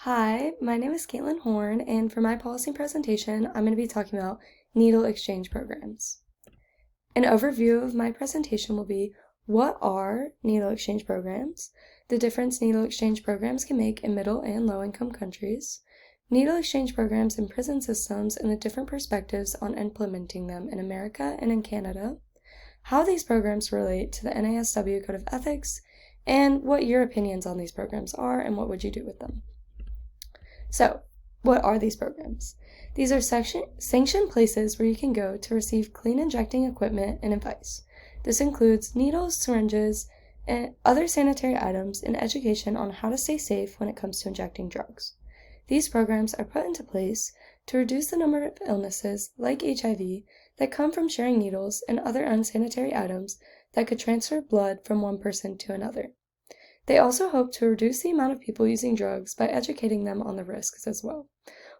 Hi, my name is Caitlin Horn, and for my policy presentation, I'm going to be talking about needle exchange programs. An overview of my presentation will be what are needle exchange programs, the difference needle exchange programs can make in middle and low-income countries, needle exchange programs in prison systems and the different perspectives on implementing them in America and in Canada, how these programs relate to the NASW Code of Ethics, and what your opinions on these programs are and what would you do with them. So, what are these programs? These are sanctioned places where you can go to receive clean injecting equipment and advice. This includes needles, syringes, and other sanitary items and education on how to stay safe when it comes to injecting drugs. These programs are put into place to reduce the number of illnesses, like HIV, that come from sharing needles and other unsanitary items that could transfer blood from one person to another. They also hope to reduce the amount of people using drugs by educating them on the risks as well.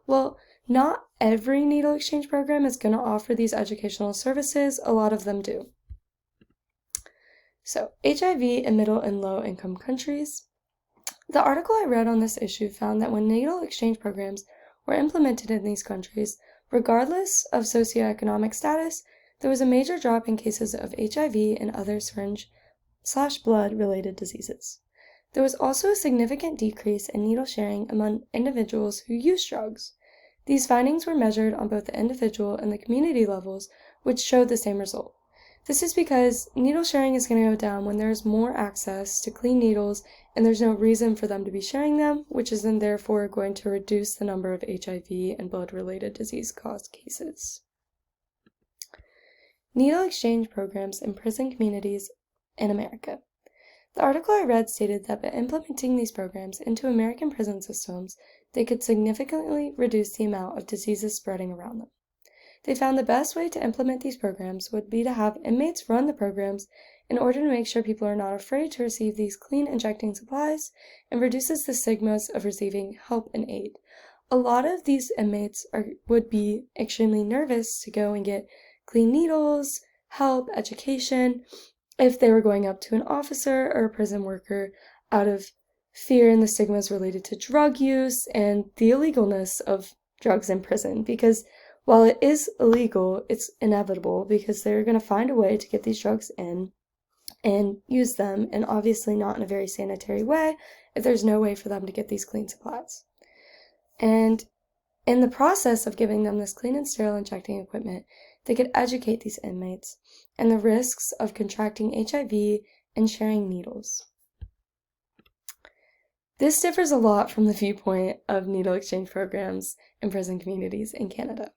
Well, not every needle exchange program is going to offer these educational services. A lot of them do. So, HIV in middle and low income countries. The article I read on this issue found that when needle exchange programs were implemented in these countries, regardless of socioeconomic status, there was a major drop in cases of HIV and other syringe/blood related diseases. There was also a significant decrease in needle sharing among individuals who use drugs. These findings were measured on both the individual and the community levels, which showed the same result. This is because needle sharing is going to go down when there is more access to clean needles and there's no reason for them to be sharing them, which is then therefore going to reduce the number of HIV and blood-related disease-caused cases. Needle exchange programs in prison communities in America. The article I read stated that by implementing these programs into American prison systems, they could significantly reduce the amount of diseases spreading around them. They found the best way to implement these programs would be to have inmates run the programs in order to make sure people are not afraid to receive these clean injecting supplies and reduces the stigmas of receiving help and aid. A lot of these inmates would be extremely nervous to go and get clean needles, help, education, if they were going up to an officer or a prison worker out of fear and the stigmas related to drug use and the illegalness of drugs in prison. Because while it is illegal, it's inevitable because they're going to find a way to get these drugs in and use them, and obviously not in a very sanitary way if there's no way for them to get these clean supplies. And in the process of giving them this clean and sterile injecting equipment, they could educate these inmates and the risks of contracting HIV and sharing needles. This differs a lot from the viewpoint of needle exchange programs in prison communities in Canada.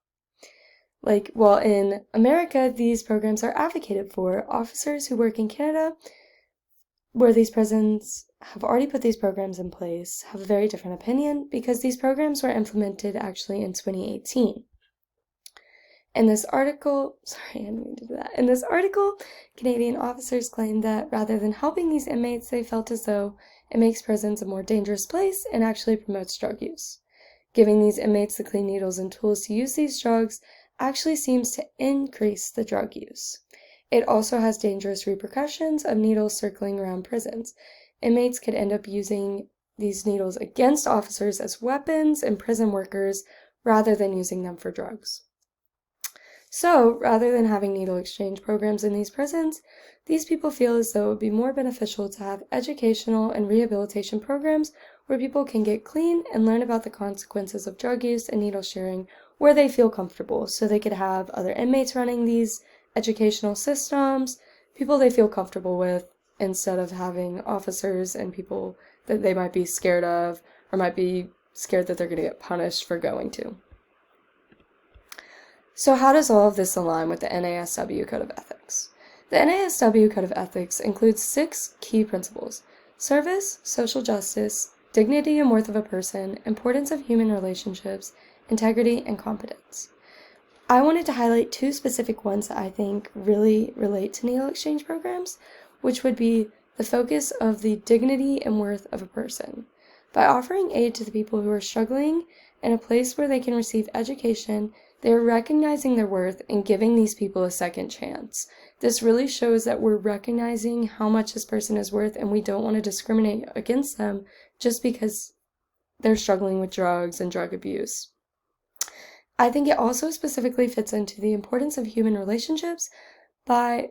While in America, these programs are advocated for, officers who work in Canada, where these prisons have already put these programs in place, have a very different opinion because these programs were implemented actually in 2018. In this article, Canadian officers claimed that rather than helping these inmates, they felt as though it makes prisons a more dangerous place and actually promotes drug use. Giving these inmates the clean needles and tools to use these drugs actually seems to increase the drug use. It also has dangerous repercussions of needles circling around prisons. Inmates could end up using these needles against officers as weapons and prison workers rather than using them for drugs. So, rather than having needle exchange programs in these prisons, these people feel as though it would be more beneficial to have educational and rehabilitation programs where people can get clean and learn about the consequences of drug use and needle sharing where they feel comfortable. So they could have other inmates running these educational systems, people they feel comfortable with, instead of having officers and people that they might be scared of or might be scared that they're going to get punished for going to. So how does all of this align with the NASW Code of Ethics? The NASW Code of Ethics includes 6 key principles: service, social justice, dignity and worth of a person, importance of human relationships, integrity, and competence. I wanted to highlight 2 specific ones that I think really relate to needle exchange programs, which would be the focus of the dignity and worth of a person. By offering aid to the people who are struggling in a place where they can receive education, they are recognizing their worth and giving these people a second chance. This really shows that we're recognizing how much this person is worth and we don't want to discriminate against them just because they're struggling with drugs and drug abuse. I think it also specifically fits into the importance of human relationships by,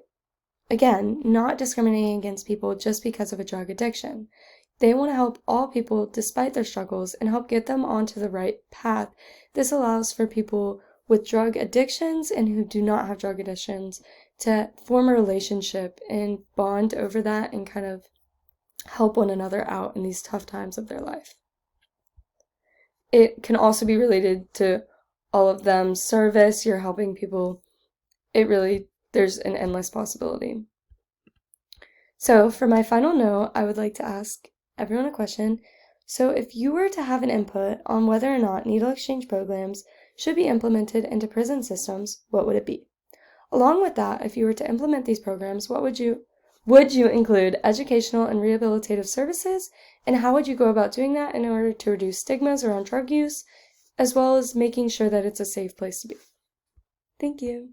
again, not discriminating against people just because of a drug addiction. They want to help all people despite their struggles and help get them onto the right path. This allows for people with drug addictions and who do not have drug addictions to form a relationship and bond over that and kind of help one another out in these tough times of their life. It can also be related to all of them. Service, you're helping people. There's an endless possibility. So for my final note, I would like to ask everyone a question. So if you were to have an input on whether or not needle exchange programs should be implemented into prison systems, what would it be? Along with that, if you were to implement these programs, would you include educational and rehabilitative services, and how would you go about doing that in order to reduce stigmas around drug use, as well as making sure that it's a safe place to be? Thank you.